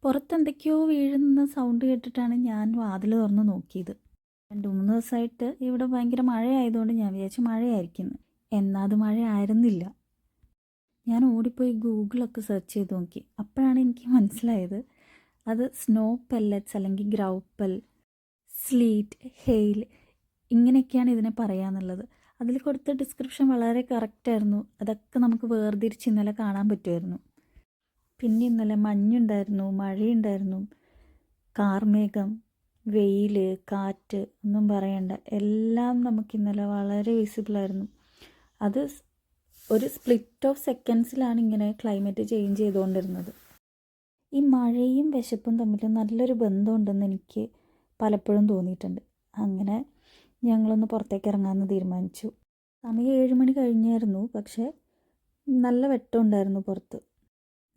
പുറത്തെന്തൊക്കെയോ വീഴുന്ന സൗണ്ട് കേട്ടിട്ടാണ് ഞാൻ വാതിൽ തുറന്ന് നോക്കിയത്. 2-3 ദിവസമായിട്ട് ഇവിടെ ഭയങ്കര മഴയായതുകൊണ്ട് ഞാൻ വിചാരിച്ചു മഴയായിരിക്കുന്നു. എന്നാൽ അത് മഴ ആയിരുന്നില്ല. ഞാൻ ഓടിപ്പോയി ഗൂഗിളൊക്കെ സെർച്ച് ചെയ്ത് നോക്കി. അപ്പോഴാണ് എനിക്ക് മനസ്സിലായത് അത് സ്നോ പെല്ലറ്റ്സ് അല്ലെങ്കിൽ ഗ്രൗപ്പൽ, സ്ലീറ്റ്, ഹെയിൽ ഇങ്ങനെയൊക്കെയാണ് ഇതിനെ പറയാന്നുള്ളത്. അതിൽ കൊടുത്ത ഡിസ്ക്രിപ്ഷൻ വളരെ കറക്റ്റായിരുന്നു. അതൊക്കെ നമുക്ക് വേർതിരിച്ച് ഇന്നലെ കാണാൻ പറ്റുമായിരുന്നു. പിന്നെ ഇന്നലെ മഞ്ഞുണ്ടായിരുന്നു, മഴയുണ്ടായിരുന്നു, കാർമേഘം, വെയിൽ, കാറ്റ് ഒന്നും പറയണ്ട, എല്ലാം നമുക്കിന്നലെ വളരെ വിസിബിളായിരുന്നു. അത് ഒരു സ്പ്ലിറ്റ് ഓഫ് സെക്കൻഡ്സിലാണ് ഇങ്ങനെ ക്ലൈമറ്റ് ചേഞ്ച് ചെയ്തുകൊണ്ടിരുന്നത്. ഈ മഴയും വിശപ്പും തമ്മിൽ നല്ലൊരു ബന്ധമുണ്ടെന്ന് എനിക്ക് പലപ്പോഴും തോന്നിയിട്ടുണ്ട്. അങ്ങനെ ഞങ്ങളൊന്ന് പുറത്തേക്ക് ഇറങ്ങാമെന്ന് തീരുമാനിച്ചു. സമയം 7 മണി കഴിഞ്ഞായിരുന്നു. പക്ഷേ നല്ല വെട്ടമുണ്ടായിരുന്നു പുറത്ത്.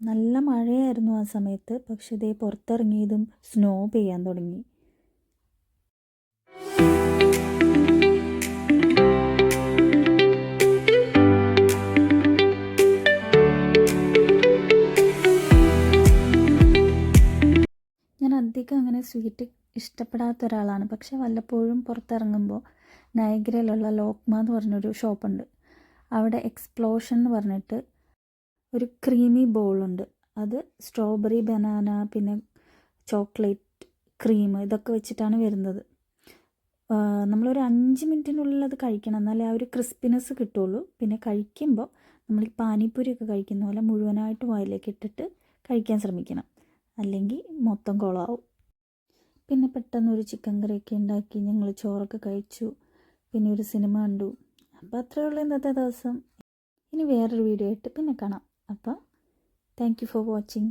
നല്ല മഴയായിരുന്നു ആ സമയത്ത്. പക്ഷേ ഇതേ പുറത്തിറങ്ങിയതും സ്നോ പെയ്യാൻ തുടങ്ങി. ഞാൻ അധികം അങ്ങനെ സ്വീറ്റ് ഇഷ്ടപ്പെടാത്ത ഒരാളാണ്. പക്ഷേ വല്ലപ്പോഴും പുറത്തിറങ്ങുമ്പോൾ നയഗ്രയിലുള്ള ലോക്മ എന്ന് പറഞ്ഞൊരു ഷോപ്പുണ്ട്. അവിടെ എക്സ്പ്ലോഷൻ എന്ന് പറഞ്ഞിട്ട് ഒരു ക്രീമി ബോളുണ്ട്. അത് സ്ട്രോബെറി, ബനാന, പിന്നെ ചോക്ലേറ്റ് ക്രീം ഇതൊക്കെ വെച്ചിട്ടാണ് വരുന്നത്. നമ്മളൊരു 5 മിനിറ്റിനുള്ളിൽ അത് കഴിക്കണം, എന്നാലേ ആ ഒരു ക്രിസ്പിനെസ് കിട്ടുള്ളൂ. പിന്നെ കഴിക്കുമ്പോൾ നമ്മൾ ഈ പാനിപ്പൂരിയൊക്കെ കഴിക്കുന്ന പോലെ മുഴുവനായിട്ട് വായിലേക്ക് ഇട്ടിട്ട് കഴിക്കാൻ ശ്രമിക്കണം, അല്ലെങ്കിൽ മൊത്തം കുളമാവും. പിന്നെ പെട്ടെന്നൊരു ചിക്കൻ കറിയൊക്കെ ഉണ്ടാക്കി ഞങ്ങൾ ചോറൊക്കെ കഴിച്ചു. പിന്നെ ഒരു സിനിമ കണ്ടു. അപ്പോൾ അത്രയേ ഉള്ളൂ ഇന്നത്തെ ദിവസം. ഇനി വേറൊരു വീഡിയോ ആയിട്ട് പിന്നെ കാണാം. അപ്പോൾ താങ്ക് യു ഫോർ വാച്ചിങ്.